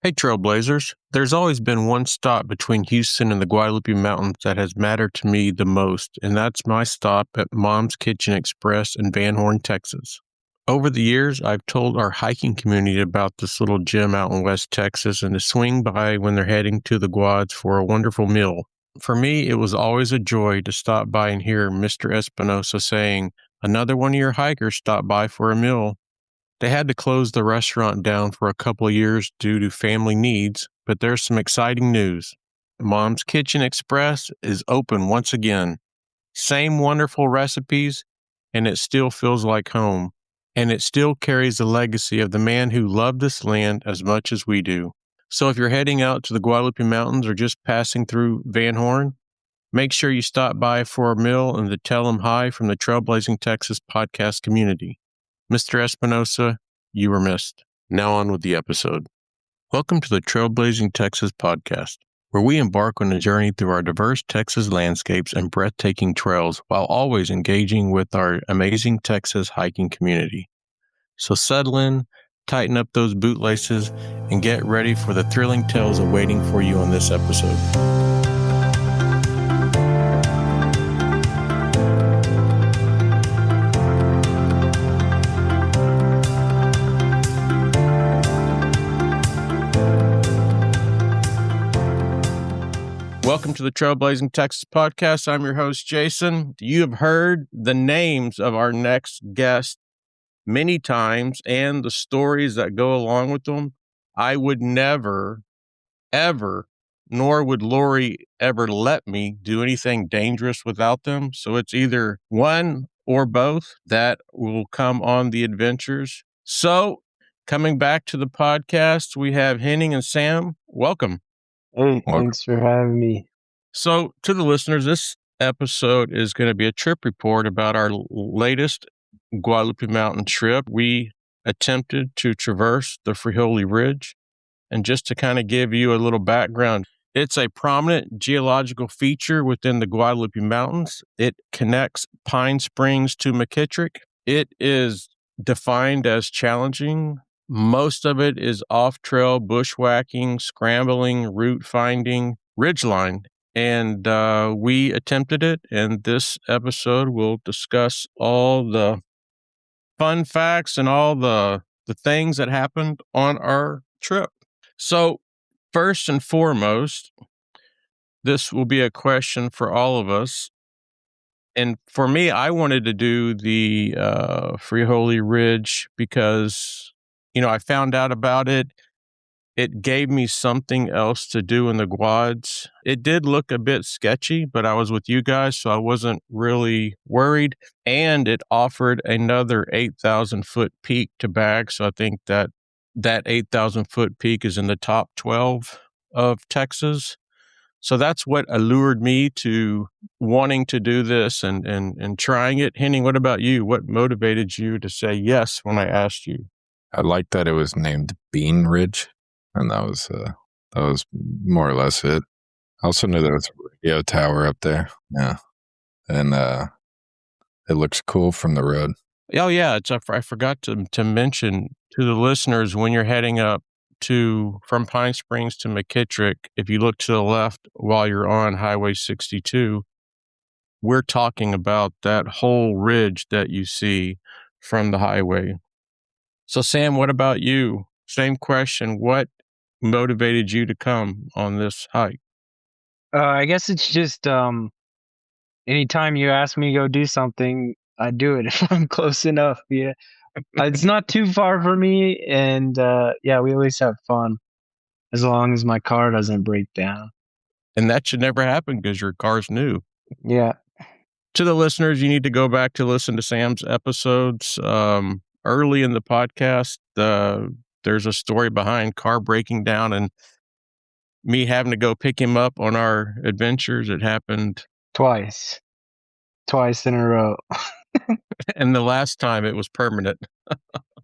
Hey, Trailblazers. There's always been one stop between Houston and the Guadalupe Mountains that has mattered to me the most, and that's my stop at Mom's Kitchen Express in Van Horn, Texas. Over the years, I've told our hiking community about this little gym out in West Texas and to swing by when they're heading to the Guads for a wonderful meal. For me, it was always a joy to stop by and hear Mr. Espinosa saying, "Another one of your hikers stopped by for a meal." They had to close the restaurant down for a couple of years due to family needs, but there's some exciting news. Mom's Kitchen Express is open once again. Same wonderful recipes, and it still feels like home. And it still carries the legacy of the man who loved this land as much as we do. So if you're heading out to the Guadalupe Mountains or just passing through Van Horn, make sure you stop by for a meal and to tell them hi from the Trailblazing Texas podcast community. Mr. Espinosa, you were missed. Now on with the episode. Welcome to the Trailblazing Texas podcast, where we embark on a journey through our diverse Texas landscapes and breathtaking trails while always engaging with our amazing Texas hiking community. So settle in, tighten up those bootlaces, and get ready for the thrilling tales awaiting for you on this episode. Welcome to the Trailblazing Texas podcast. I'm your host, Jason. You have heard the names of our next guest many times and the stories that go along with them. I would never, ever, nor would Lori ever let me do anything dangerous without them. So it's either one or both that will come on the adventures. So coming back to the podcast, we have Henning and Sam. Welcome. Hey, thanks for having me. So, to the listeners, this episode is going to be a trip report about our latest Guadalupe Mountain trip. We attempted to traverse the Frijole Ridge. And just to kind of give you a little background, it's a prominent geological feature within the Guadalupe Mountains. It connects Pine Springs to McKittrick. It is defined as challenging. Most of it is off-trail bushwhacking, scrambling, route finding, ridgeline. And we attempted it, and this episode will discuss all the fun facts and all the things that happened on our trip. So first and foremost, this will be a question for all of us. And for me, I wanted to do the Frijole Ridge because, I found out about it. It gave me something else to do in the Guads. It did look a bit sketchy, but I was with you guys, so I wasn't really worried. And it offered another 8,000-foot peak to bag. So I think that 8,000-foot peak is in the top 12 of Texas. So that's what allured me to wanting to do this and trying it. Henning, what about you? What motivated you to say yes when I asked you? I like that it was named Bean Ridge. And that was more or less it. I also knew there was a radio tower up there. Yeah. And it looks cool from the road. Oh, yeah. I forgot to mention to the listeners, when you're heading up from Pine Springs to McKittrick, if you look to the left while you're on Highway 62, we're talking about that whole ridge that you see from the highway. So, Sam, what about you? Same question. What motivated you to come on this hike? I guess it's just anytime you ask me to go do something, I do it if I'm close enough. Yeah, it's not too far for me, and we always have fun as long as my car doesn't break down. And that should never happen because your car's new. Yeah. To the listeners, you need to go back to listen to Sam's episodes. Early in the podcast, there's a story behind car breaking down and me having to go pick him up on our adventures. It happened twice in a row. And the last time it was permanent.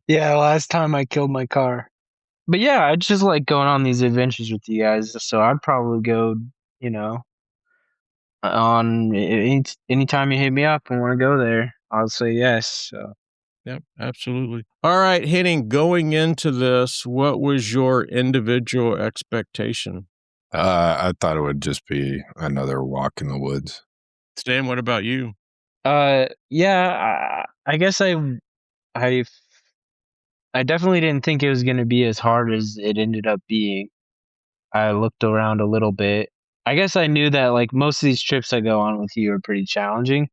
Yeah, last time I killed my car. But yeah, I just like going on these adventures with you guys. So I'd probably go, on anytime you hit me up and want to go there, I'll say yes. So Yep, absolutely. All right, Henning, going into this, what was your individual expectation? I thought it would just be another walk in the woods. Stan, what about you? Yeah, I guess I definitely didn't think it was going to be as hard as it ended up being. I looked around a little bit. I guess I knew that like most of these trips I go on with you are pretty challenging,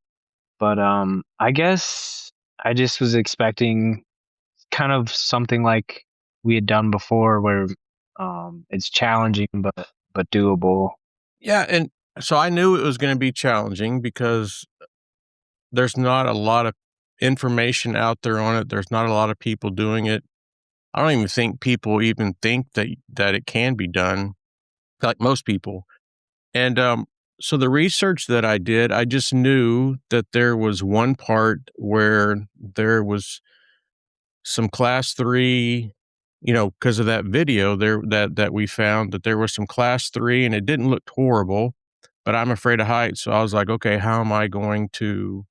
but I guess I just was expecting kind of something like we had done before where it's challenging but doable. Yeah, and so I knew it was going to be challenging because there's not a lot of information out there on it. There's not a lot of people doing it. I don't even think people even think that it can be done, like most people. And so the research that I did, I just knew that there was one part where there was some class 3, because of that video there that we found that there was some class 3 and it didn't look horrible, but I'm afraid of heights. So I was like, okay, how am I going to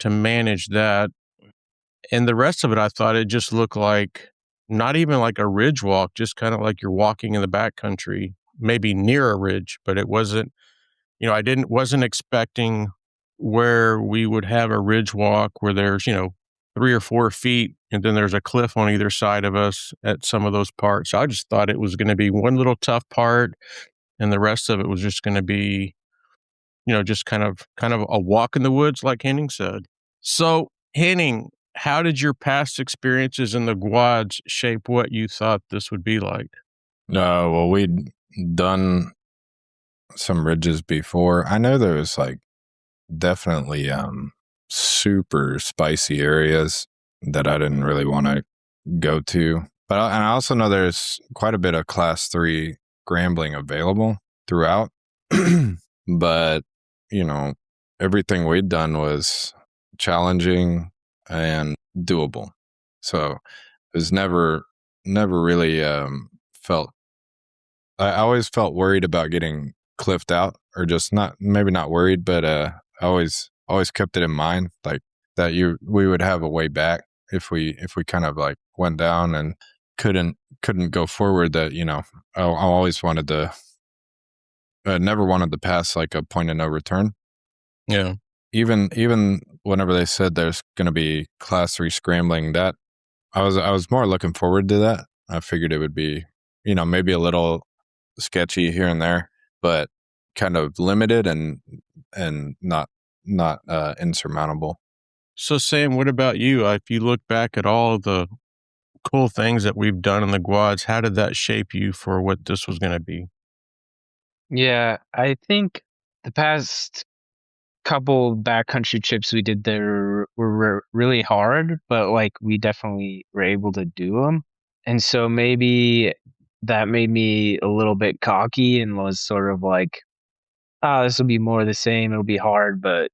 manage that? And the rest of it, I thought it just looked like not even like a ridge walk, just kind of like you're walking in the backcountry, maybe near a ridge, but it wasn't, I wasn't expecting where we would have a ridge walk where there's, 3 or 4 feet and then there's a cliff on either side of us at some of those parts. I just thought it was going to be one little tough part and the rest of it was just going to be, just kind of a walk in the woods, like Henning said. So, Henning, how did your past experiences in the Guads shape what you thought this would be like? Well, we'd done some ridges before. I know there was like definitely super spicy areas that I didn't really want to go to. But I also know there's quite a bit of class 3 scrambling available throughout. But, everything we'd done was challenging and doable. So it was never really felt, I always felt worried about getting cliffed out, or just maybe not worried, but I always kept it in mind, like that we would have a way back if we kind of like went down and couldn't go forward. That I always wanted to, never wanted to pass like a point of no return. Yeah. Even whenever they said there's going to be class 3 scrambling, that I was more looking forward to that. I figured it would be, maybe a little sketchy here and there, but kind of limited and not insurmountable. So, Sam, what about you? If you look back at all the cool things that we've done in the Guads, how did that shape you for what this was going to be? Yeah, I think the past couple backcountry trips we did there were really hard, but like we definitely were able to do them. And so maybe that made me a little bit cocky and was sort of like, oh, this will be more of the same. It'll be hard, but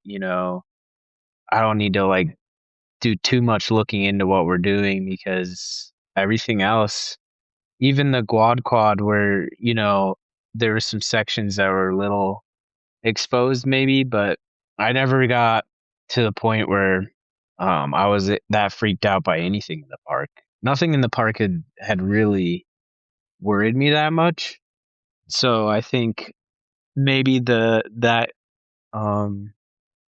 I don't need to like do too much looking into what we're doing because everything else, even the quad where, there were some sections that were a little exposed maybe, but I never got to the point where I was that freaked out by anything in the park. Nothing in the park had really worried me that much. So I think maybe that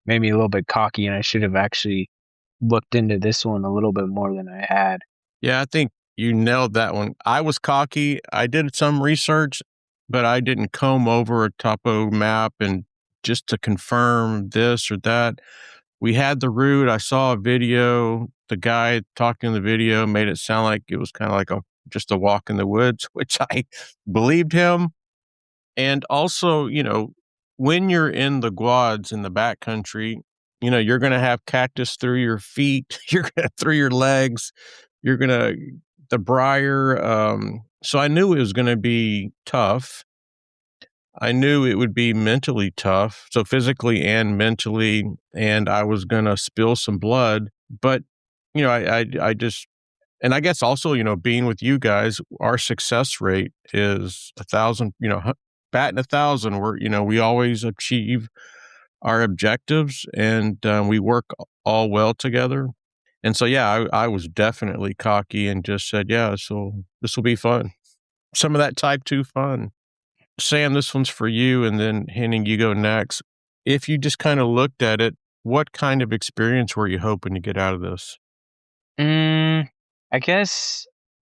made me a little bit cocky, and I should have actually looked into this one a little bit more than I had. Yeah, I think you nailed that one. I was cocky. I did some research, but I didn't comb over a topo map and just to confirm this or that. We had the route. I saw a video. The guy talking in the video made it sound like it was kind of like just a walk in the woods, which I believed him. And also, when you're in the Guads in the backcountry, you're going to have cactus through your feet, through your legs, the briar. So I knew it was going to be tough. I knew it would be mentally tough, so physically and mentally, and I was going to spill some blood. But, I just, and I guess also, being with you guys, our success rate is 1,000, batting 1,000. We always achieve our objectives and we work all well together. And so, yeah, I was definitely cocky and just said, yeah, this will be fun. Some of that type 2 fun. Sam, this one's for you, and then Henning, you go next. If you just kind of looked at it, what kind of experience were you hoping to get out of this? I guess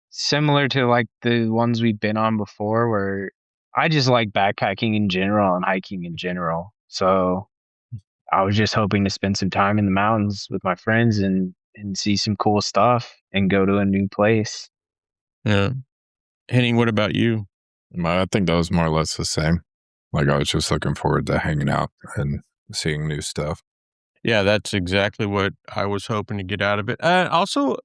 similar to like the ones we've been on before, where I just like backpacking in general and hiking in general. So I was just hoping to spend some time in the mountains with my friends and see some cool stuff and go to a new place. Yeah. Henning, what about you? I think that was more or less the same. Like I was just looking forward to hanging out and seeing new stuff. Yeah, that's exactly what I was hoping to get out of it. Also,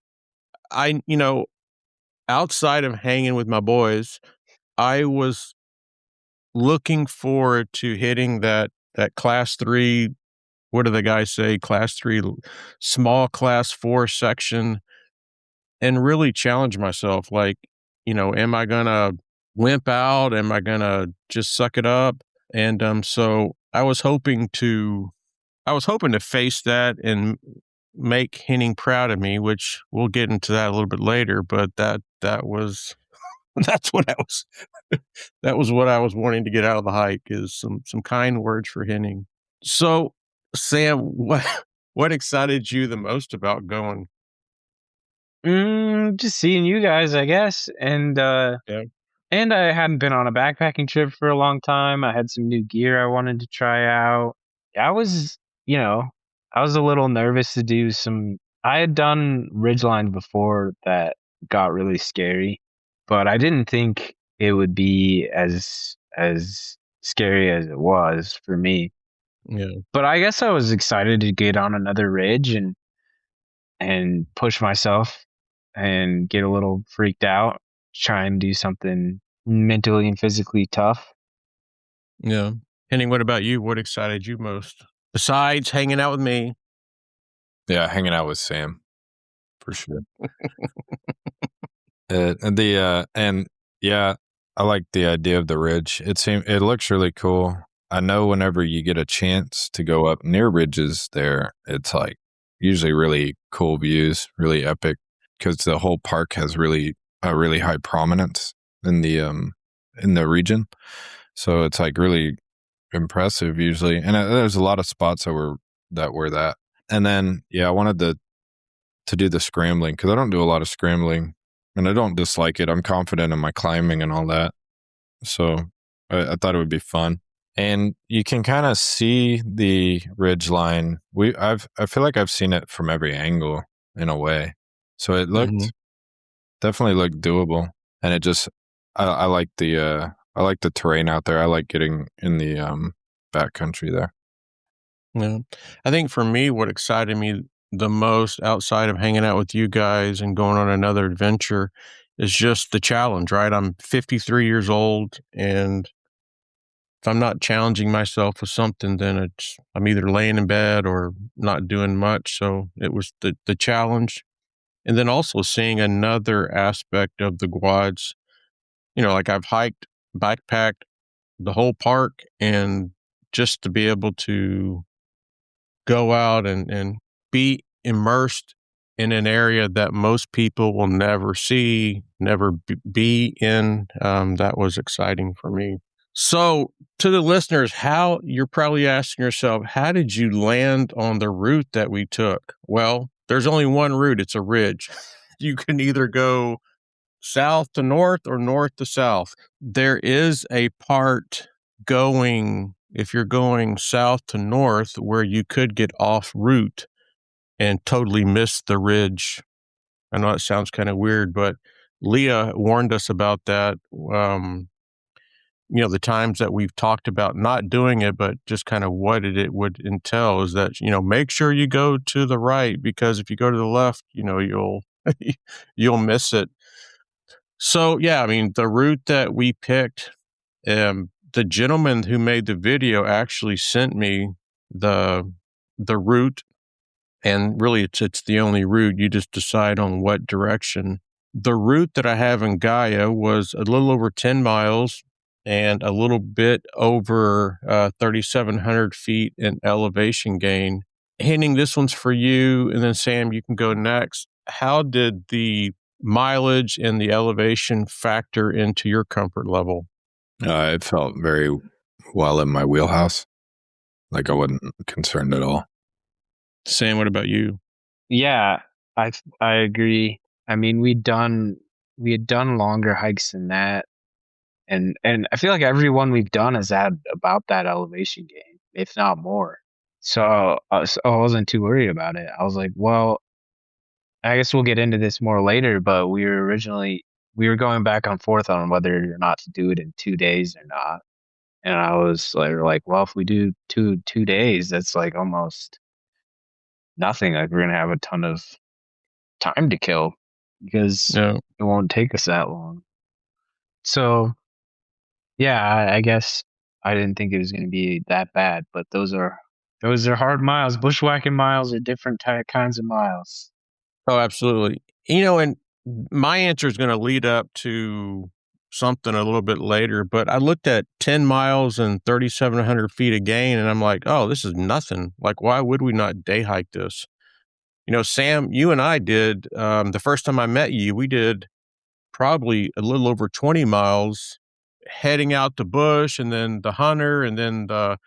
outside of hanging with my boys, I was looking forward to hitting that class 3, what do the guys say, class 3, small class 4 section, and really challenge myself. Like, am I gonna wimp out? Am I gonna just suck it up? And so I was hoping to face that and make Henning proud of me, which we'll get into that a little bit later. But that was that's what I was that was what I was wanting to get out of the hike, is some kind words for Henning. So, Sam, what excited you the most about going? Just seeing you guys, I guess, Yeah. and I hadn't been on a backpacking trip for a long time. I had some new gear I wanted to try out. I was, you know, I was a little nervous to do some. I had done ridgeline before that got really scary, but I didn't think it would be as scary as it was for me. Yeah. But I guess I was excited to get on another ridge and push myself and get a little freaked out, try and do something mentally and physically tough. Yeah. Henning, what about you? What excited you most? Besides hanging out with me? Yeah, hanging out with Sam for sure. And yeah, I like the idea of the ridge. It looks really cool. I know whenever you get a chance to go up near ridges there, it's like usually really cool views, really epic, because the whole park has a really high prominence in the region. So it's like really impressive usually. And there's a lot of spots that were that. And then yeah, I wanted to do the scrambling because I don't do a lot of scrambling and I don't dislike it. I'm confident in my climbing and all that. So I thought it would be fun. And you can kind of see the ridge line. I feel like I've seen it from every angle in a way. So it definitely looked doable. And it just I like the terrain out there. I like getting in the backcountry there. Yeah. I think for me, what excited me the most outside of hanging out with you guys and going on another adventure is just the challenge, right? I'm 53 years old, and if I'm not challenging myself with something, then I'm either laying in bed or not doing much. So it was the challenge. And then also seeing another aspect of the Guads, like I've hiked, backpacked the whole park, and just to be able to go out and be immersed in an area that most people will never see, never be in. That was exciting for me. So to the listeners, you're probably asking yourself, how did you land on the route that we took? Well, there's only one route. It's a ridge. You can either go south to north or north to south. There is a part if you're going south to north, where you could get off route and totally miss the ridge. I know it sounds kind of weird, but Leah warned us about that. The times that we've talked about not doing it, but just kind of what it would entail is that, make sure you go to the right, because if you go to the left, you'll you'll miss it. So, yeah, I mean, the route that we picked, the gentleman who made the video actually sent me the route, and really it's the only route. You just decide on what direction. The route that I have in Gaia was a little over 10 miles and a little bit over 3,700 feet in elevation gain. Henning, this one's for you, and then Sam, you can go next. How did the mileage and the elevation factor into your comfort level? It felt very well in my wheelhouse. Like I wasn't concerned at all. Sam, what about you? Yeah, I agree. I mean, we had done longer hikes than that, and I feel like every one we've done has had about that elevation gain, if not more. So I wasn't too worried about it. I was like, well, I guess we'll get into this more later, but we were going back and forth on whether or not to do it in 2 days or not. And I was like, well, if we do two days, that's like almost nothing. Like we're gonna have a ton of time to kill because No. it won't take us that long. So yeah, I guess I didn't think it was gonna be that bad, but those are hard miles. Bushwhacking miles are different kinds of miles. Oh, absolutely. And my answer is going to lead up to something a little bit later, but I looked at 10 miles and 3,700 feet of gain, and I'm like, oh, this is nothing. Like, why would we not day hike this? Sam, you and I did, the first time I met you, we did probably a little over 20 miles heading out the bush, and then the hunter, and then the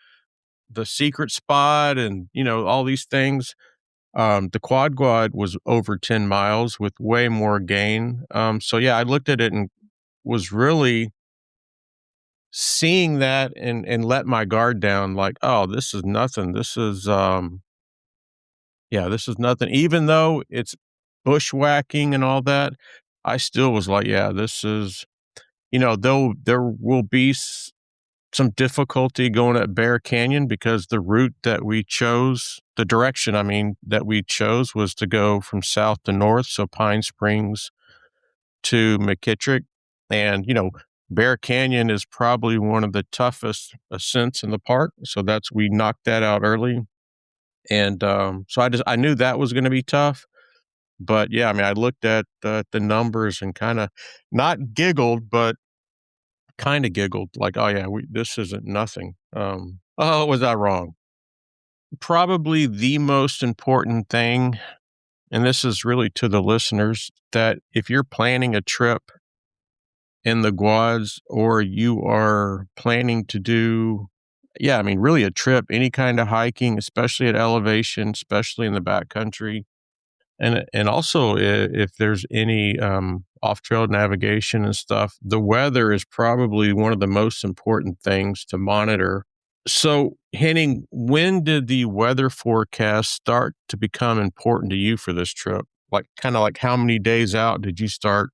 secret spot, and, all these things. The quad was over 10 miles with way more gain. So yeah, I looked at it and was really seeing that and let my guard down like, oh, this is nothing. This is, this is nothing. Even though it's bushwhacking and all that, I still was like, yeah, this is, though there will be some difficulty going at Bear Canyon because the route that we chose, the direction, that we chose was to go from south to north. So Pine Springs to McKittrick. And, Bear Canyon is probably one of the toughest ascents in the park. So we knocked that out early. And so I knew that was going to be tough. But yeah, I looked at the numbers and kind of not giggled, but kind of giggled like, oh yeah, this isn't nothing. Oh, was I wrong? Probably the most important thing, and this is really to the listeners, that if you're planning a trip in the Guads or you are planning to do, really a trip, any kind of hiking, especially at elevation, especially in the backcountry, and also if there's any off-trail navigation and stuff, the weather is probably one of the most important things to monitor. So, Henning, when did the weather forecast start to become important to you for this trip? Like, kind of like how many days out did you start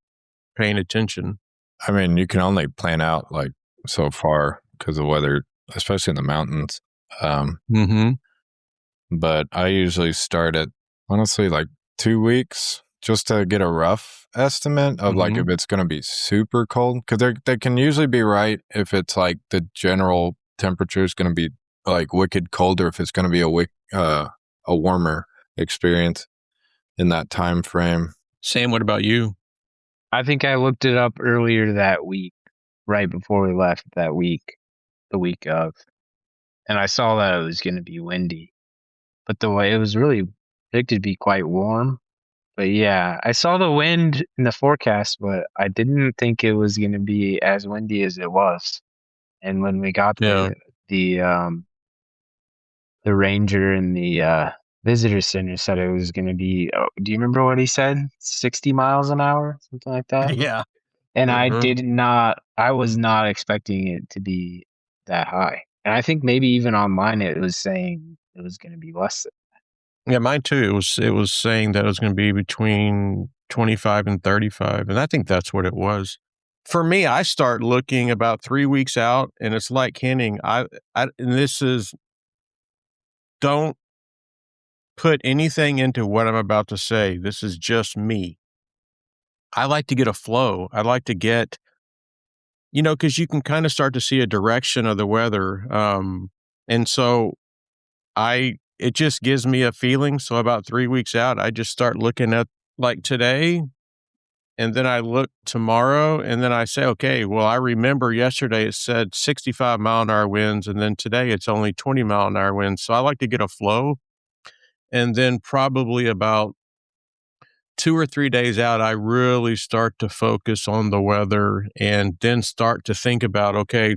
paying attention? You can only plan out like so far because of weather, especially in the mountains. But I usually start at, honestly, like 2 weeks just to get a rough estimate of like if it's going to be super cold, because they can usually be right if it's like the general temperature is going to be like wicked cold, or if it's going to be a warmer experience in that time frame. Sam, what about you? I think I looked it up earlier that week, right before we left that week, the week of, and I saw that it was going to be windy, but the way it was really predicted to be quite warm. But yeah, I saw the wind in the forecast, but I didn't think it was going to be as windy as it was. And when we got there, the ranger in the visitor center said it was going to be, do you remember what he said? 60 miles an hour, something like that? Yeah. And I was not expecting it to be that high. And I think maybe even online it was saying it was going to be less than. Yeah, mine too. It was saying that it was going to be between 25 and 35, and I think that's what it was. For me, I start looking about 3 weeks out, and it's like Henning. And this is, don't put anything into what I'm about to say. This is just me. I like to get a flow. I like to get, because you can kind of start to see a direction of the weather, and so it just gives me a feeling. So about 3 weeks out, I just start looking at like today, and then I look tomorrow, and then I say, okay, well, I remember yesterday it said 65 mile an hour winds, and then today it's only 20 mile an hour winds. So I like to get a flow. And then probably about 2 or 3 days out, I really start to focus on the weather and then start to think about, okay,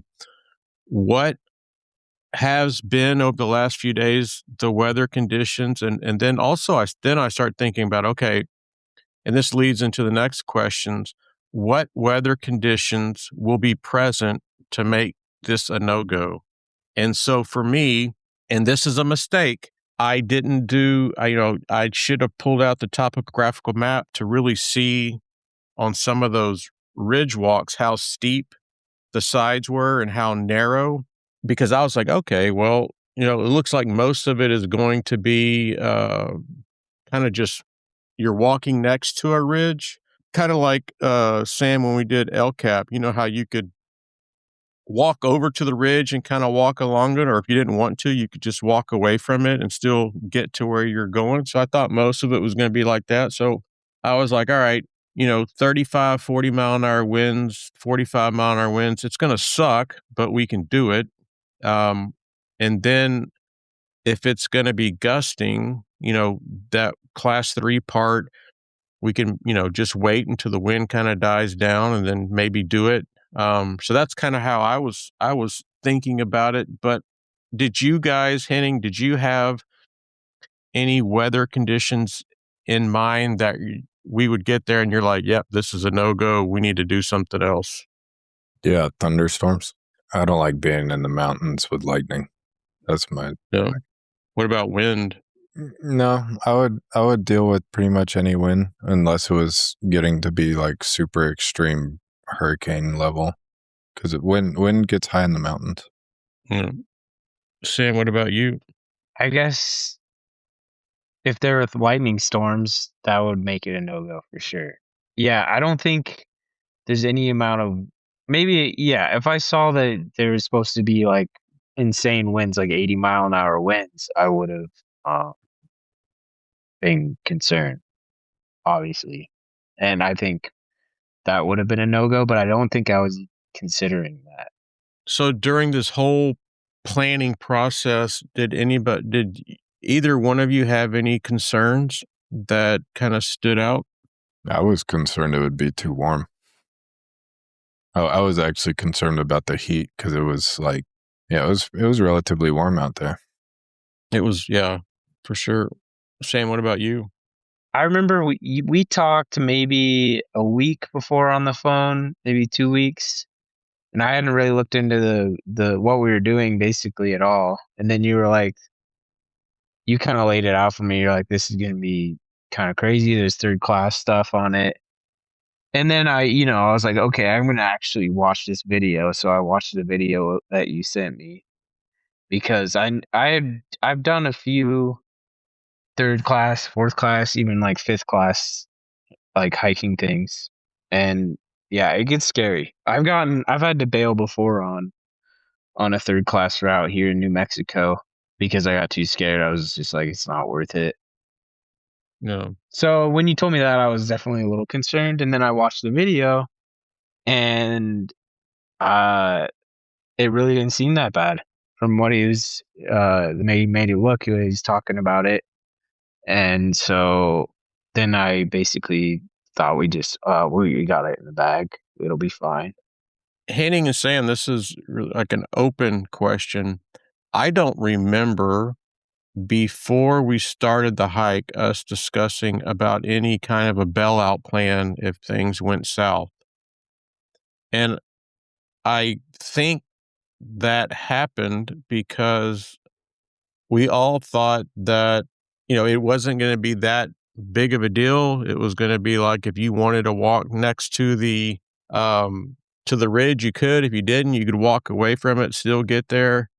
what has been over the last few days, the weather conditions. And then also I start thinking about, okay, and this leads into the next questions. What weather conditions will be present to make this a no-go? And so for me, and this is a mistake, I didn't do, I should have pulled out the topographical map to really see on some of those ridge walks how steep the sides were and how narrow, because I was like, okay, well, it looks like most of it is going to be kind of just you're walking next to a ridge, kind of like Sam when we did El Cap. You know how you could walk over to the ridge and kind of walk along it, or if you didn't want to, you could just walk away from it and still get to where you're going. So I thought most of it was going to be like that. So I was like, all right, 35, 40 mile an hour winds, 45 mile an hour winds. It's going to suck, but we can do it. And then if it's going to be gusting, that class 3 part, we can, just wait until the wind kind of dies down and then maybe do it. So that's kind of how I was thinking about it. But did you guys, Henning, did you have any weather conditions in mind that we would get there and you're like, yep, this is a no-go. We need to do something else? Yeah, thunderstorms. I don't like being in the mountains with lightning. That's my... Yeah. What about wind? No, I would deal with pretty much any wind unless it was getting to be like super extreme hurricane level, because wind gets high in the mountains. Yeah. Sam, what about you? I guess if there were lightning storms, that would make it a no-go for sure. Yeah, I don't think there's any amount of maybe. Yeah, if I saw that there was supposed to be like insane winds, like 80 mile an hour winds, I would have been concerned, obviously, and I think that would have been a no-go. But I don't think I was considering that. So during this whole planning process, did either one of you have any concerns that kind of stood out? I was concerned it would be too warm. I was actually concerned about the heat because it was like, yeah, it was relatively warm out there. It was, yeah, for sure. Sam, what about you? I remember we talked maybe a week before on the phone, maybe 2 weeks, and I hadn't really looked into the what we were doing basically at all. And then you were like, you kind of laid it out for me. You're like, this is gonna be kind of crazy. There's third class stuff on it. And then I was like, okay, I'm gonna actually watch this video. So I watched the video that you sent me because I've done a few third class, fourth class, even like fifth class like hiking things, and yeah, it gets scary. I've had to bail before on a third class route here in New Mexico because I got too scared. I was just like, it's not worth it. No. So when you told me that, I was definitely a little concerned, and then I watched the video, and it really didn't seem that bad from what he was made it look. He was talking about it, and so then I basically thought we got it in the bag. It'll be fine. Henning and Sam, this is like an open question. I don't remember before we started the hike us discussing about any kind of a bailout plan if things went south. And I think that happened because we all thought that, it wasn't going to be that big of a deal. It was going to be like if you wanted to walk next to the ridge, you could. If you didn't, you could walk away from it, still get there.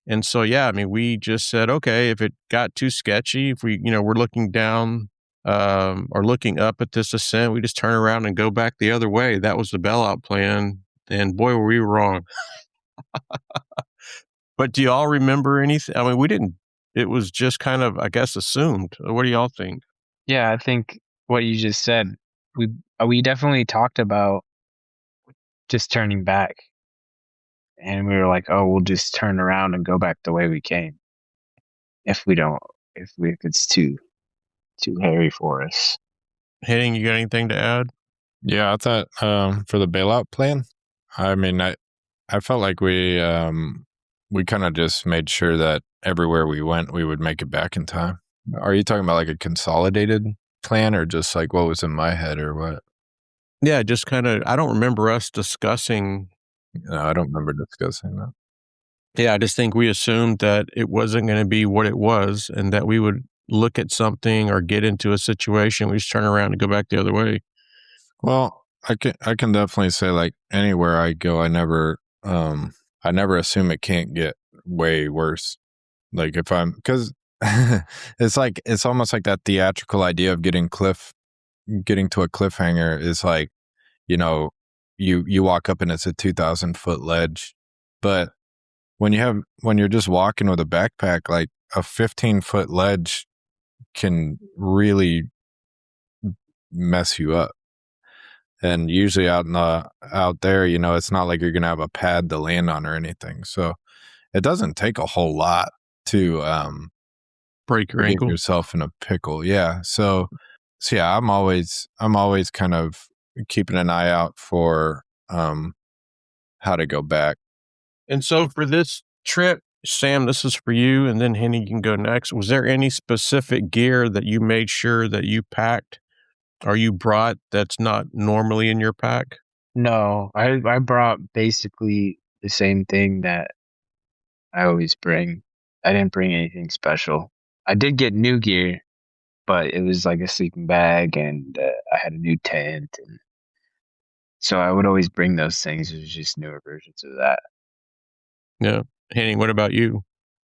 And so, yeah, I mean, we just said, okay, if it got too sketchy, if we're looking down or looking up at this ascent, we just turn around and go back the other way. That was the bailout plan. And boy, were we wrong. But do y'all remember anything? I mean, it was just kind of, I guess, assumed. What do y'all think? Yeah, I think what you just said, we definitely talked about just turning back. And we were like, oh, we'll just turn around and go back the way we came if we don't if it's too hairy for us. Henning, you got anything to add? Yeah, I thought for the bailout plan, I mean, I felt like we kind of just made sure that everywhere we went, we would make it back in time. Are you talking about like a consolidated plan, or just like what was in my head, or what? Yeah, just kind of, I don't remember us discussing. No, I don't remember discussing that. Yeah, I just think we assumed that it wasn't going to be what it was, and that we would look at something or get into a situation, we just turn around and go back the other way. Well, I can definitely say, like, anywhere I go, I never assume it can't get way worse. Like, if I'm, because it's almost like that theatrical idea of getting to a cliffhanger is like, you walk up and it's a 2,000-foot ledge, but when you're just walking with a backpack, like a 15-foot ledge can really mess you up. And usually out there, it's not like you're going to have a pad to land on or anything. So it doesn't take a whole lot to break your ankle, get yourself in a pickle. Yeah. So yeah, I'm always kind of keeping an eye out for how to go back. And so for this trip, Sam, this is for you, and then Henny, you can go next. Was there any specific gear that you made sure that you packed or you brought that's not normally in your pack? No, I brought basically the same thing that I always bring. I didn't bring anything special. I did get new gear, but it was like a sleeping bag, and I had a new tent, and so I would always bring those things. It was just newer versions of that. Yeah. Henning, what about you?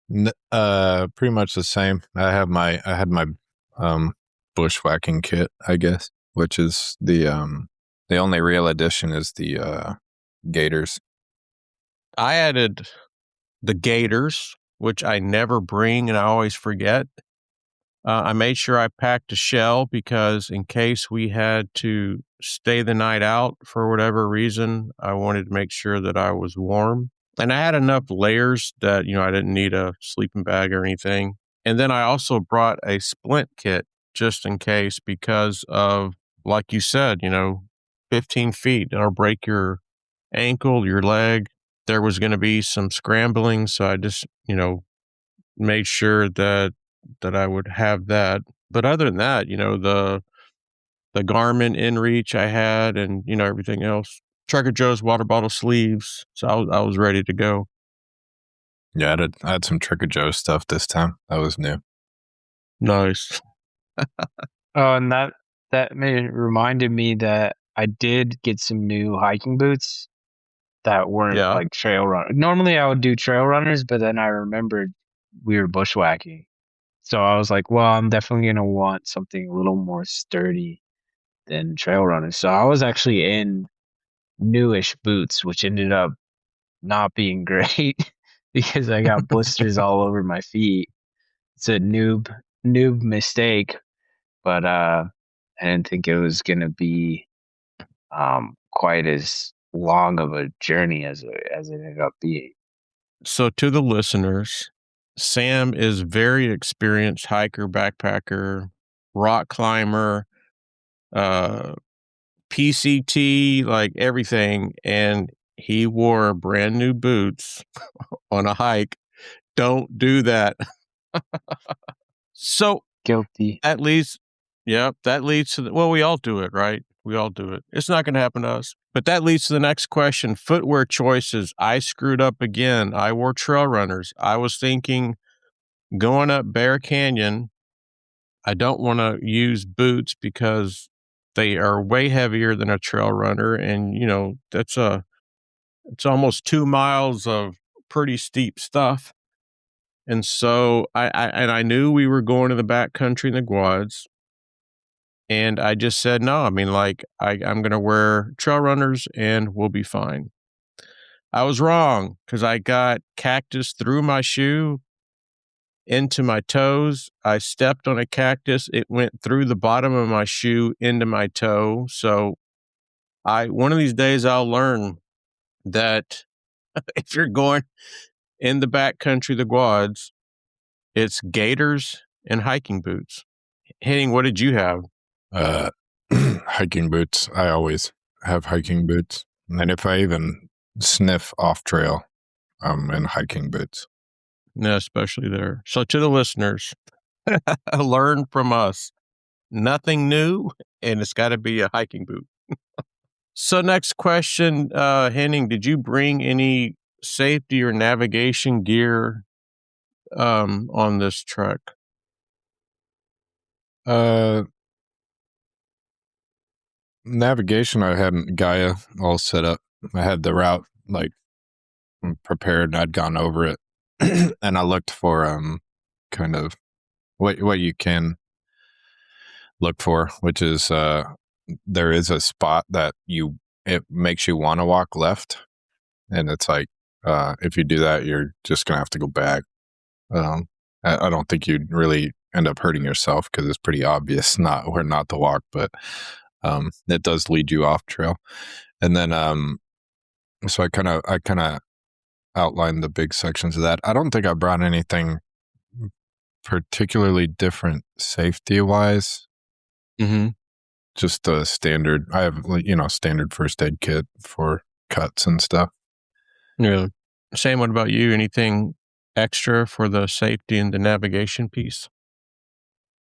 Pretty much the same. I had my bushwhacking kit, I guess, which is the only real addition is the gaiters. I added the gaiters, which I never bring and I always forget. I made sure I packed a shell because in case we had to stay the night out for whatever reason, I wanted to make sure that I was warm. And I had enough layers that, I didn't need a sleeping bag or anything. And then I also brought a splint kit just in case because of, like you said, 15 feet, it'll break your ankle, your leg. There was going to be some scrambling. So I just, made sure that I would have that. But other than that, the Garmin InReach I had and, everything else. Trader Joe's water bottle sleeves. So I was ready to go. Yeah, I had some Trader Joe stuff this time. That was new. Nice. Oh, and that reminded me that I did get some new hiking boots that weren't like trail run. Normally I would do trail runners, but then I remembered we were bushwhacking. So I was like, well, I'm definitely going to want something a little more sturdy than trail runners. So I was actually in newish boots, which ended up not being great because I got blisters all over my feet. It's a noob mistake, but I didn't think it was going to be quite as long of a journey as it ended up being. So to the listeners, Sam is very experienced hiker, backpacker, rock climber, PCT, like everything. And he wore brand new boots on a hike. Don't do that. So guilty. That leads to well, we all do it, right? We all do it. It's not going to happen to us. But that leads to the next question. Footwear choices. I screwed up again. I wore trail runners. I was thinking going up Bear Canyon, I don't want to use boots because they are way heavier than a trail runner. And, it's almost 2 miles of pretty steep stuff. And so I knew we were going to the backcountry in the Guads. And I just said, no, I'm going to wear trail runners and we'll be fine. I was wrong because I got cactus through my shoe into my toes. I stepped on a cactus. It went through the bottom of my shoe into my toe. So one of these days I'll learn that if you're going in the backcountry, the Guads, it's gaiters and hiking boots. Henning, what did you have? Hiking boots. I always have hiking boots. And if I even sniff off trail, I'm in hiking boots. No, especially there. So to the listeners, learn from us. Nothing new, and it's got to be a hiking boot. So next question, Henning, did you bring any safety or navigation gear on this trek? Navigation, I had Gaia all set up. I had the route like prepared. I'd gone over it, and I looked for kind of what you can look for, which is there is a spot that it makes you want to walk left, and it's like if you do that, you're just gonna have to go back. I don't think you'd really end up hurting yourself because it's pretty obvious where not to walk, but it does lead you off trail. And then so I kind of outlined the big sections of that. I don't think I brought anything particularly different safety wise. Mm-hmm. Just a standard. I have standard first aid kit for cuts and stuff. Yeah. Sam, what about you? Anything extra for the safety and the navigation piece?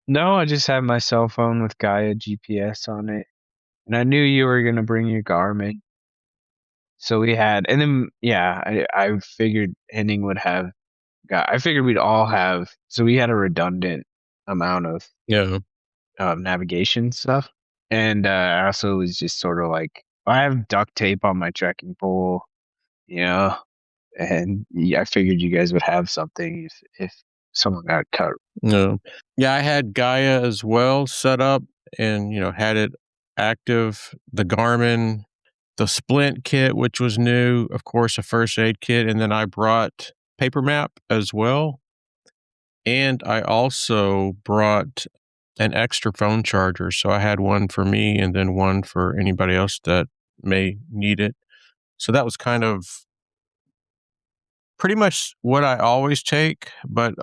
No, I just have my cell phone with Gaia GPS on it. And I knew you were going to bring your Garmin. So we had, and then, yeah, I figured Henning would have, I figured we'd all have, so we had a redundant amount of navigation stuff. And I also was just sort of like, I have duct tape on my trekking pole, and I figured you guys would have something if someone got cut. No. Yeah, I had Gaia as well set up and, had it active, the Garmin, the splint kit, which was new, of course, a first aid kit. And then I brought paper map as well. And I also brought an extra phone charger. So I had one for me and then one for anybody else that may need it. So that was kind of pretty much what I always take, but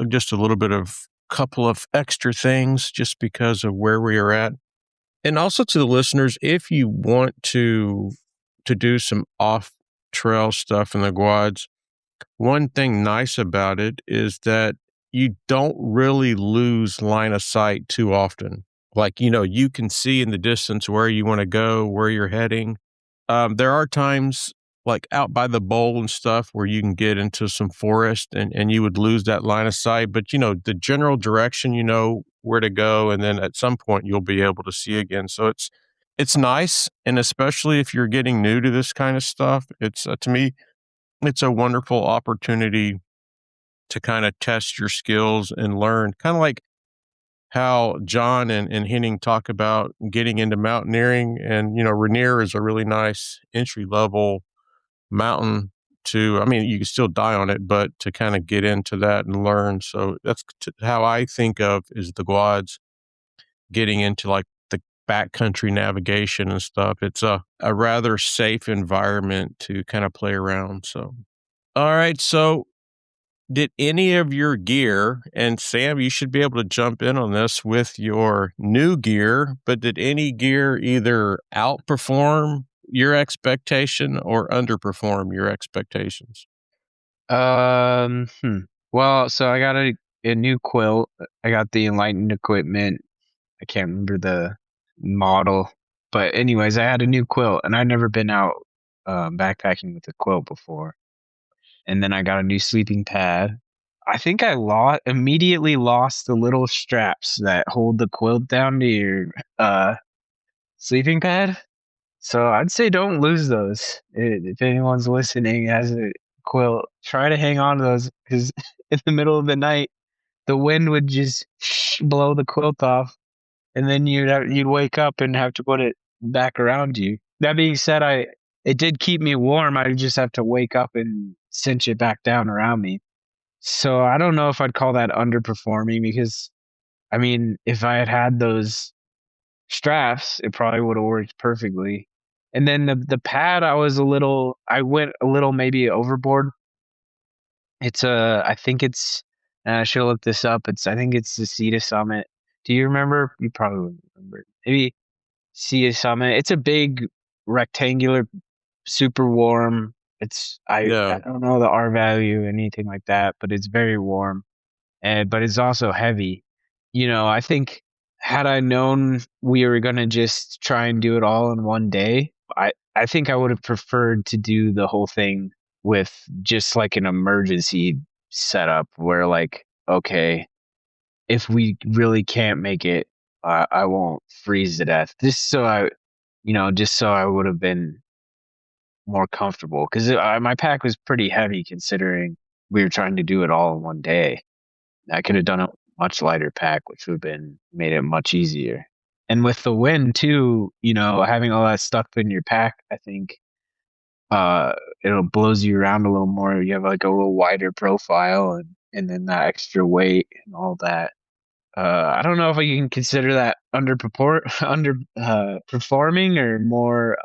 just a little bit of couple of extra things just because of where we are at. And also to the listeners, if you want to do some off trail stuff in the Guads, one thing nice about it is that you don't really lose line of sight too often. Like, you can see in the distance where you want to go, where you're heading. There are times like out by the bowl and stuff where you can get into some forest and you would lose that line of sight. But, the general direction, where to go. And then at some point you'll be able to see again. So it's nice. And especially if you're getting new to this kind of stuff, it's to me, it's a wonderful opportunity to kind of test your skills and learn, kind of like how John and Henning talk about getting into mountaineering. And, Rainier is a really nice entry level mountain you can still die on it, but to kind of get into that and learn. So that's how I think of is the Guads getting into like the backcountry navigation and stuff. It's a rather safe environment to kind of play around. So, all right. So did any of your gear, and Sam, you should be able to jump in on this with your new gear, but did any gear either outperform your expectation or underperform your expectations? Well, so I got a new quilt. I got the Enlightened equipment. I can't remember the model, but anyways, I had a new quilt, and I'd never been out backpacking with a quilt before. And then I got a new sleeping pad. I think I immediately lost the little straps that hold the quilt down to your sleeping pad. So I'd say don't lose those. If anyone's listening has a quilt, try to hang on to those because in the middle of the night, the wind would just blow the quilt off, and then you'd wake up and have to put it back around you. That being said, it did keep me warm. I just have to wake up and cinch it back down around me. So I don't know if I'd call that underperforming because, if I had those straps, it probably would have worked perfectly. And then the pad, I went a little maybe overboard. I think it's And I should have looked this up. I think it's the Cedar Summit. Do you remember? You probably wouldn't remember. Maybe Cedar Summit. It's a big rectangular, super warm. I Yeah. don't know the R value, anything like that, but it's very warm. But it's also heavy. I think had I known we were gonna just try and do it all in one day, I think I would have preferred to do the whole thing with just like an emergency setup where like, okay, if we really can't make it, I won't freeze to death. Just so I would have been more comfortable because my pack was pretty heavy considering we were trying to do it all in one day. I could have done a much lighter pack, which would have made it much easier. And with the wind too, having all that stuff in your pack, I think it'll blows you around a little more. You have like a little wider profile and then that extra weight and all that. I don't know if I can consider that under performing or more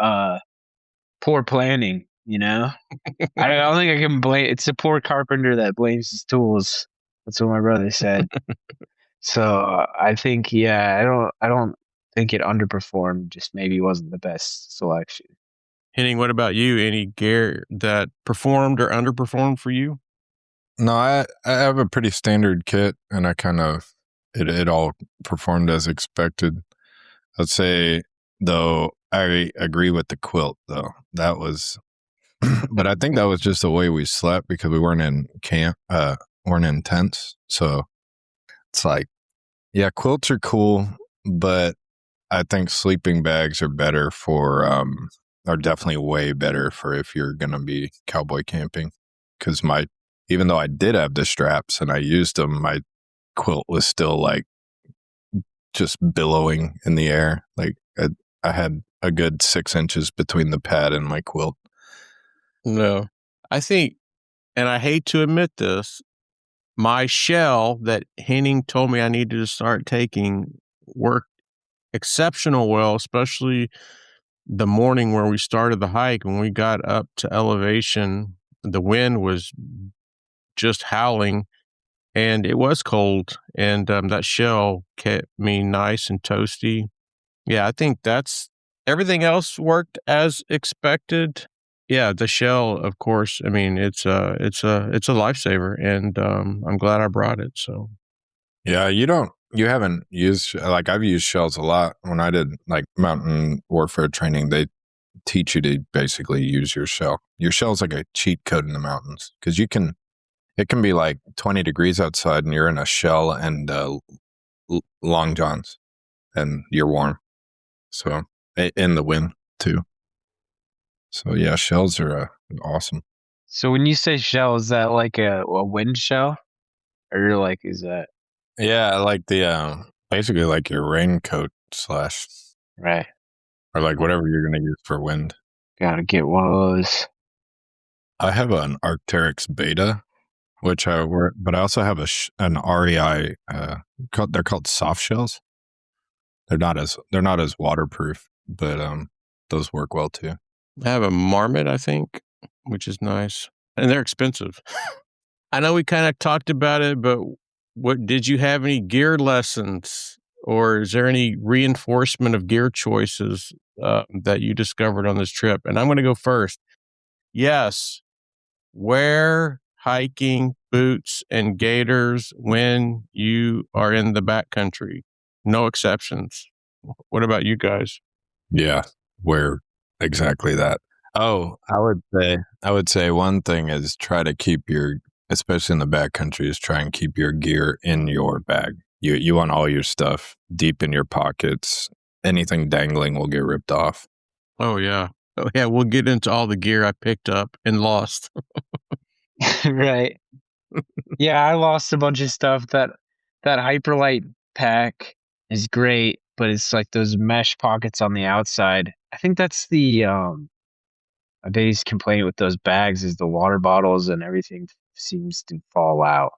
poor planning, I don't think I can blame. It's a poor carpenter that blames his tools. That's what my brother said. So I think, yeah, I don't think it underperformed. Just maybe wasn't the best selection. Henning, what about you? Any gear that performed or underperformed for you? No, I have a pretty standard kit, and I kind of it all performed as expected. I'd say, though, I agree with the quilt, though. That was, but I think that was just the way we slept because we weren't in camp, weren't in tents. So it's like, yeah, quilts are cool, but I think sleeping bags are better are definitely way better for if you're going to be cowboy camping. Because even though I did have the straps and I used them, my quilt was still like just billowing in the air. Like I had a good 6 inches between the pad and my quilt. No, I think, and I hate to admit this, my shell that Henning told me I needed to start taking worked exceptional well, especially the morning where we started the hike. When we got up to elevation, the wind was just howling and it was cold, and that shell kept me nice and toasty. Yeah, I think everything else worked as expected. Yeah, the shell, of course. I mean, it's a lifesaver, and I'm glad I brought it. So yeah, you haven't used, like, I've used shells a lot. When I did like mountain warfare training, they teach you to basically use your shell. Your shell's like a cheat code in the mountains because it can be like 20 degrees outside and you're in a shell and long johns and you're warm. So in the wind too. So yeah, shells are awesome. So when you say shell, is that like a wind shell, or like is that Yeah, like the basically like your raincoat slash, right? or like whatever you're gonna use for wind. Gotta get one of those. I have an Arc'teryx Beta, which I wear, but I also have an REI. They're called soft shells. They're not as waterproof, but those work well too. I have a Marmot, I think, which is nice, and they're expensive. I know we kind of talked about it, but did you have any gear lessons, or is there any reinforcement of gear choices that you discovered on this trip? And I'm going to go first. Yes, wear hiking boots and gaiters when you are in the backcountry. No exceptions. What about you guys? Yeah, wear exactly that. Oh, I would say one thing is try to keep especially in the backcountry, is try and keep your gear in your bag. You want all your stuff deep in your pockets. Anything dangling will get ripped off. Oh yeah. We'll get into all the gear I picked up and lost. Right. Yeah, I lost a bunch of stuff. That Hyperlight pack is great, but it's like those mesh pockets on the outside. I think that's the a biggest complaint with those bags is the water bottles and everything seems to fall out.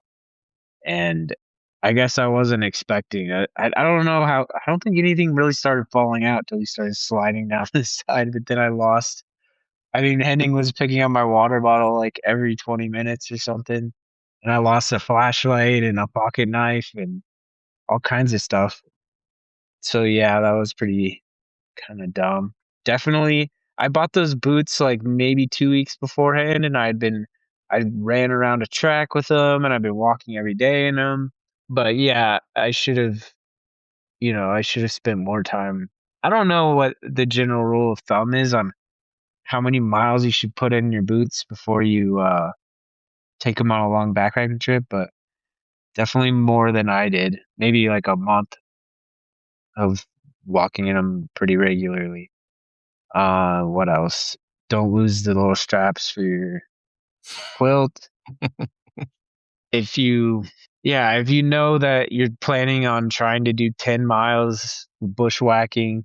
And I guess I wasn't expecting it. I don't know how. I don't think anything really started falling out until we started sliding down the side. But then I lost. I mean, Henning was picking up my water bottle like every 20 minutes or something. and I lost a flashlight and a pocket knife and all kinds of stuff. So yeah, that was pretty kind of dumb. Definitely, I bought those boots like maybe 2 weeks beforehand, and I ran around a track with them, and I've been walking every day in them. But yeah, I should have spent more time. I don't know what the general rule of thumb is on how many miles you should put in your boots before you take them on a long backpacking trip, but definitely more than I did. Maybe like a month of walking in them pretty regularly. What else? Don't lose the little straps for your quilt. If you, yeah, if you know that you're planning on trying to do 10 miles bushwhacking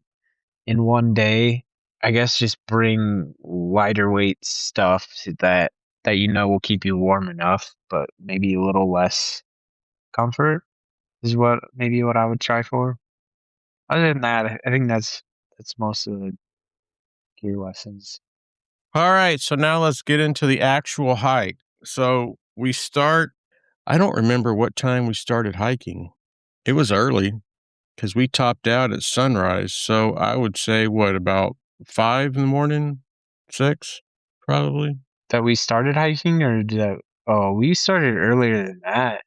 in one day, I guess just bring lighter weight stuff that you know will keep you warm enough, but maybe a little less comfort is what I would try for. Other than that, I think that's most of the gear lessons. All right, so now let's get into the actual hike. So I don't remember what time we started hiking. It was early because we topped out at sunrise. So I would say, what, about 5 in the morning? 6, probably? That we started hiking, or we started earlier than that.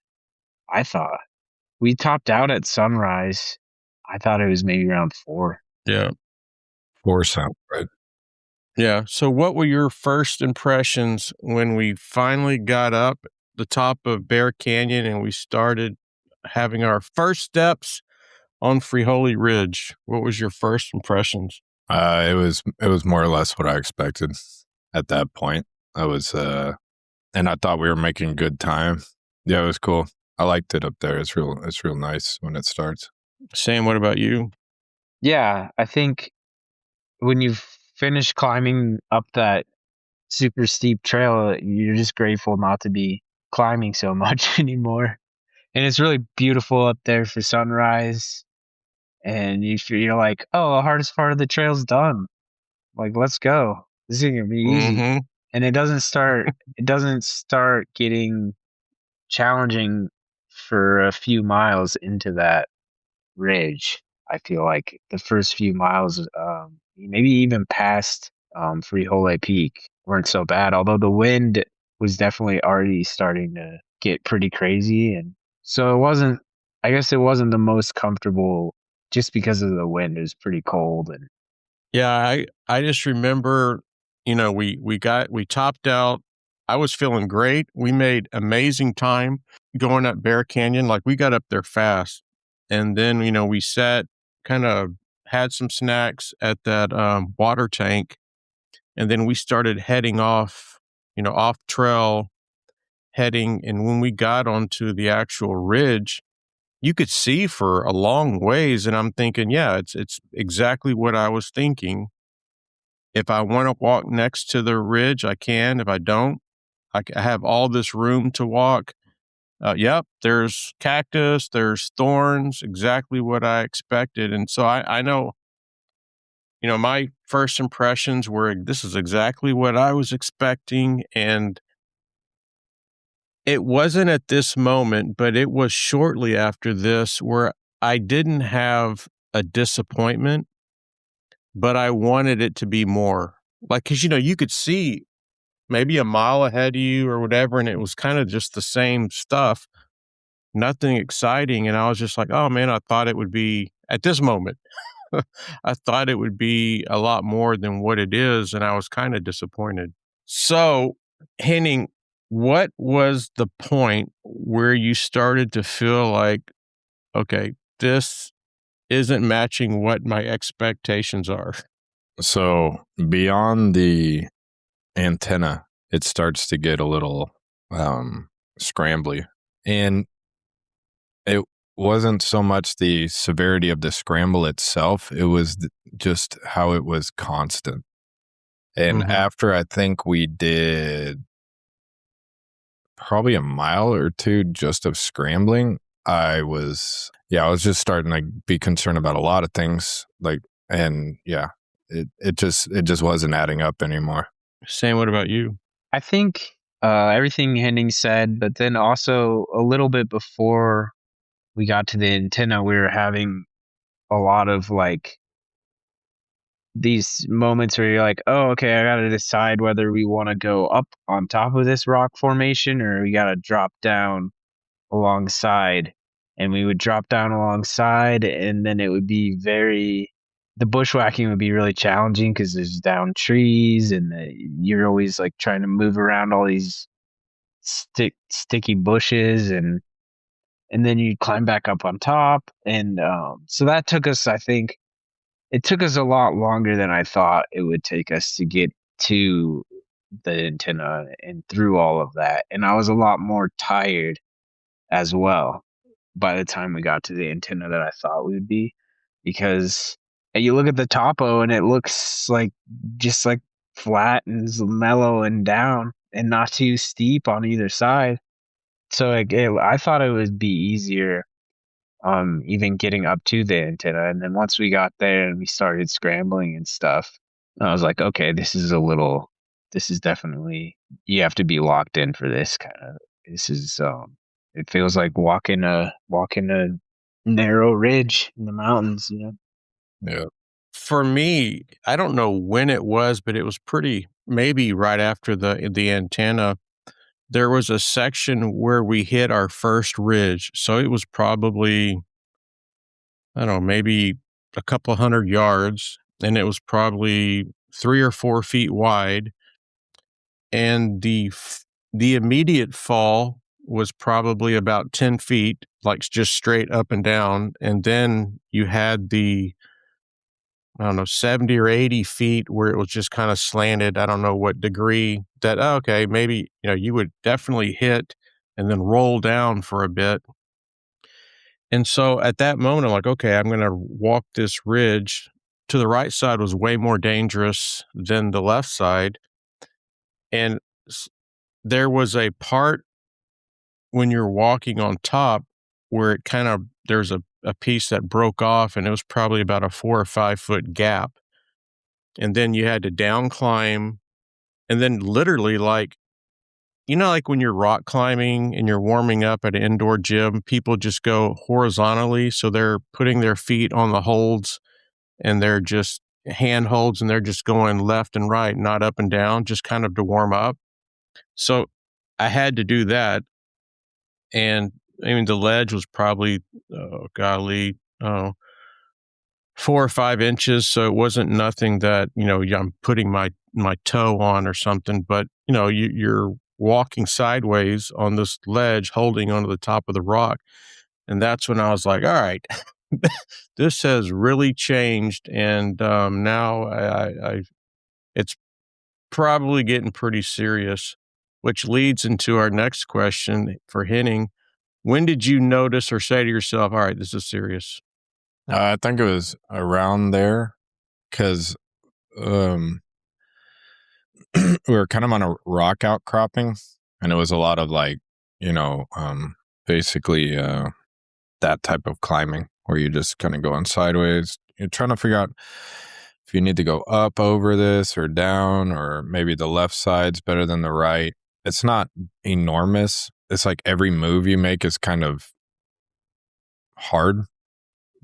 I thought we topped out at sunrise. I thought it was maybe around 4. Yeah. 4 sound right. Yeah. So what were your first impressions when we finally got up the top of Bear Canyon and we started having our first steps on Frijole Ridge? What was your first impressions? It was more or less what I expected at that point. I was and I thought we were making good time. Yeah, it was cool. I liked it up there. It's real nice when it starts. Sam, what about you? Yeah, I think when you've finished climbing up that super steep trail, you're just grateful not to be climbing so much anymore. And it's really beautiful up there for sunrise. And you're like, oh, the hardest part of the trail's done. Like, let's go. This is gonna be easy. Mm-hmm. And it doesn't start getting challenging for a few miles into that ridge. I feel like the first few miles, maybe even past Frijole Peak, weren't so bad. Although the wind was definitely already starting to get pretty crazy, and so it wasn't. I guess it wasn't the most comfortable just because of the wind. It was pretty cold, and Yeah, I just remember, we topped out. I was feeling great. We made amazing time going up Bear Canyon. Like, we got up there fast. And then, we sat, kind of had some snacks at that water tank. And then we started heading off, off trail heading. And when we got onto the actual ridge, you could see for a long ways. And I'm thinking, yeah, it's exactly what I was thinking. If I want to walk next to the ridge, I can. If I don't, I have all this room to walk. Yep, there's cactus, there's thorns, exactly what I expected. And so I know, my first impressions were, this is exactly what I was expecting. And it wasn't at this moment, but it was shortly after this where I didn't have a disappointment, but I wanted it to be more. Like, because, you could see maybe a mile ahead of you or whatever, and it was kind of just the same stuff, nothing exciting. And I was just like, oh man, I thought it would be, at this moment, I thought it would be a lot more than what it is, and I was kind of disappointed. So, Henning, what was the point where you started to feel like, okay, this isn't matching what my expectations are? So beyond the antenna, it starts to get a little scrambly. And it wasn't so much the severity of the scramble itself, it was just how it was constant. And after I think we did probably a mile or two just of scrambling, I was just starting to be concerned about a lot of things. It just wasn't adding up anymore. Sam, what about you? I think Everything Henning said, but then also a little bit before we got to the antenna, we were having a lot of like these moments where you're like, oh, okay, I got to decide whether we want to go up on top of this rock formation or we got to drop down alongside. And we would drop down alongside, and then it would be the bushwhacking would be really challenging because there's down trees and you're always like trying to move around all these sticky bushes, and then you climb back up on top. And so that took us, I think, it took us a lot longer than I thought it would take us to get to the antenna and through all of that. And I was a lot more tired as well by the time we got to the antenna that I thought we would be, because you look at the topo and it looks like just like flat and mellow and down and not too steep on either side. So I thought it would be easier even getting up to the antenna. And then once we got there and we started scrambling and stuff, I was like, okay, this is definitely, you have to be locked in for this kind of, this is, it feels like walking a narrow ridge in the mountains, you know? Yeah. For me, I don't know when it was, but it was maybe right after the antenna. There was a section where we hit our first ridge. So it was probably, I don't know, maybe a couple hundred yards, and it was probably 3 or 4 feet wide. And the immediate fall was probably about 10 feet, like just straight up and down. And then you had I don't know, 70 or 80 feet where it was just kind of slanted. I don't know what degree that, okay, maybe, you would definitely hit and then roll down for a bit. And so at that moment, I'm like, okay, I'm going to walk this ridge. To the right side was way more dangerous than the left side. And there was a part when you're walking on top where it there's a piece that broke off, and it was probably about a 4 or 5 foot gap. And then you had to down climb, and then literally like when you're rock climbing and you're warming up at an indoor gym, people just go horizontally. So they're putting their feet on the holds and they're just hand holds and they're just going left and right, not up and down, just kind of to warm up. So I had to do that. And I mean, the ledge was probably, 4 or 5 inches. So it wasn't nothing that, I'm putting my toe on or something, but you're walking sideways on this ledge, holding onto the top of the rock. And that's when I was like, all right, this has really changed. And now it's probably getting pretty serious, which leads into our next question for Henning. When did you notice or say to yourself, all right, this is serious? I think it was around there because we were kind of on a rock outcropping, and it was a lot of like, basically that type of climbing where you're just kind of going sideways. You're trying to figure out if you need to go up over this or down, or maybe the left side's better than the right. It's not enormous. It's like every move you make is kind of hard.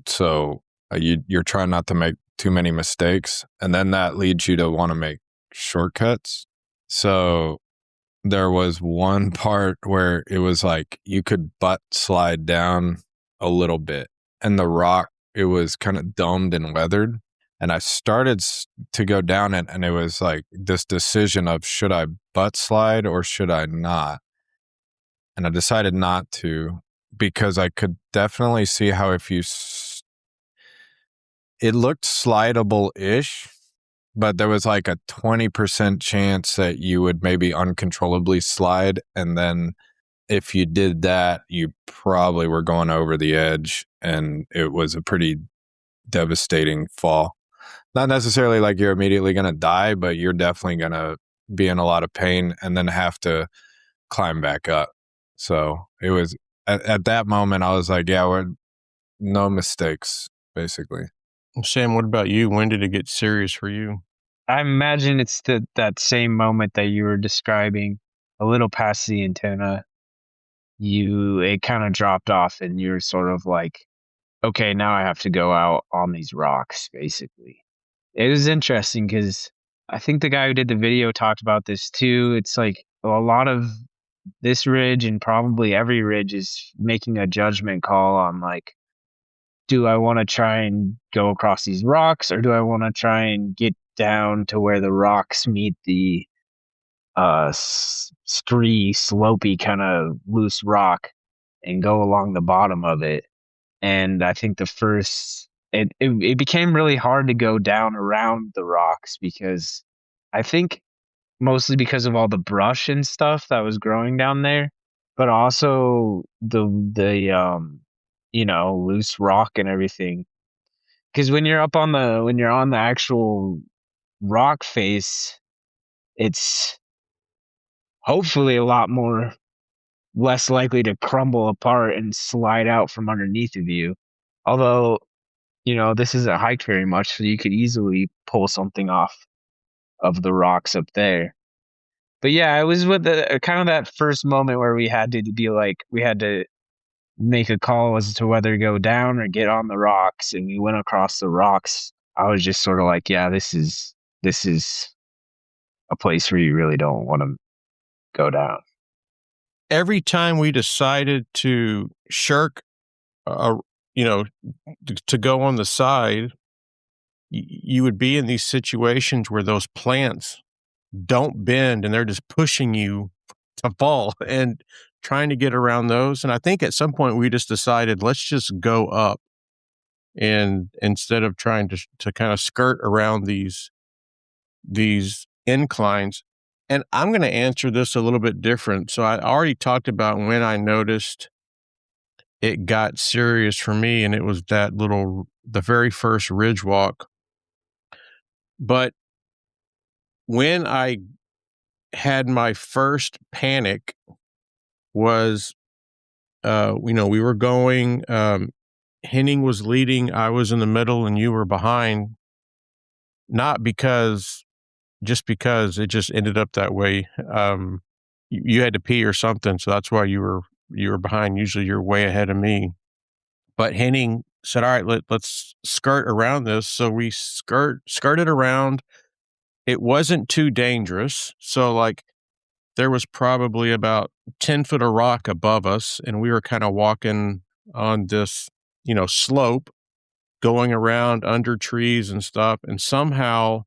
So you're trying not to make too many mistakes. And then that leads you to want to make shortcuts. So there was one part where it was like you could butt slide down a little bit, and the rock, it was kind of domed and weathered. And I started to go down it, and it was like this decision of, should I butt slide or should I not? And I decided not to, because I could definitely see how if you it looked slidable-ish, but there was like a 20% chance that you would maybe uncontrollably slide. And then if you did that, you probably were going over the edge, and it was a pretty devastating fall. Not necessarily like you're immediately going to die, but you're definitely going to be in a lot of pain and then have to climb back up. So it was at that moment, I was like, yeah, we're no mistakes, basically. Sam, what about you? When did it get serious for you? I imagine it's that same moment that you were describing. a little past the antenna, it kind of dropped off, and you're sort of like, okay, now I have to go out on these rocks, basically. It was interesting because I think the guy who did the video talked about this too. It's like a lot of this ridge and probably every ridge is making a judgment call on like, do I want to try and go across these rocks, or do I want to try and get down to where the rocks meet the slopey kind of loose rock and go along the bottom of it? And I think it became really hard to go down around the rocks, because I think mostly because of all the brush and stuff that was growing down there, but also the loose rock and everything. Because when you're on the actual rock face, it's hopefully a lot less likely to crumble apart and slide out from underneath of you. Although, this isn't hiked very much, so you could easily pull something off of the rocks up there. But yeah, it was with kind of that first moment where we had to make a call as to whether to go down or get on the rocks, and we went across the rocks. I was just sort of like, yeah, this is a place where you really don't want to go down. Every time we decided to shirk, to go on the side, you would be in these situations where those plants don't bend and they're just pushing you to fall and trying to get around those. And I think at some point we just decided, let's just go up, and instead of trying to kind of skirt around these inclines. And I'm going to answer this a little bit different. So I already talked about when I noticed it got serious for me, and it was the very first ridge walk. But when I had my first panic was, we were going, Henning was leading, I was in the middle, and you were behind, not just because it just ended up that way. You had to pee or something, so that's why you were behind. Usually you're way ahead of me. But Henning said, all right, let's skirt around this. So we skirted around. It wasn't too dangerous. So like there was probably about 10 foot of rock above us, and we were kind of walking on this, slope, going around under trees and stuff. And somehow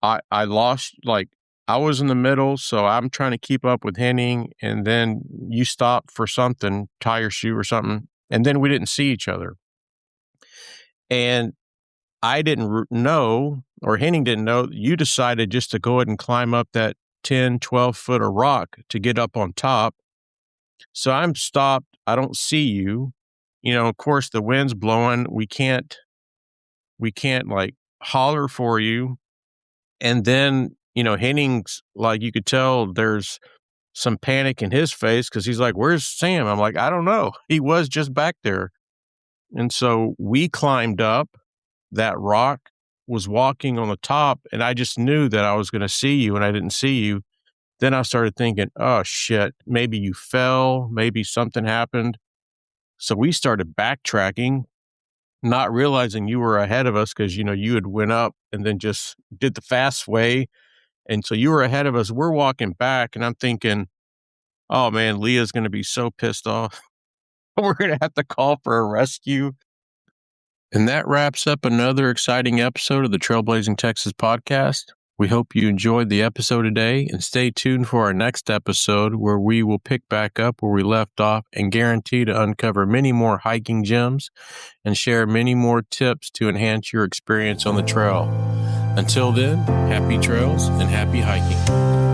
I lost, like, I was in the middle, so I'm trying to keep up with Henning, and then you stopped for something, tie your shoe or something, and then we didn't see each other. And I didn't know, or Henning didn't know, you decided just to go ahead and climb up that 10, 12 foot of rock to get up on top. So I'm stopped. I don't see you. Of course, the wind's blowing. We can't like holler for you. And then, Henning's like, you could tell there's some panic in his face because he's like, where's Sam? I'm like, I don't know. He was just back there. And so we climbed up that rock, was walking on the top, and I just knew that I was going to see you, and I didn't see you. Then I started thinking, oh shit, maybe you fell, maybe something happened. So we started backtracking, not realizing you were ahead of us because, you had went up and then just did the fast way. And so you were ahead of us. We're walking back, and I'm thinking, oh man, Leah's going to be so pissed off. We're going to have to call for a rescue. And that wraps up another exciting episode of the Trailblazing Texas podcast. We hope you enjoyed the episode today, and stay tuned for our next episode where we will pick back up where we left off and guarantee to uncover many more hiking gems and share many more tips to enhance your experience on the trail. Until then, happy trails and happy hiking.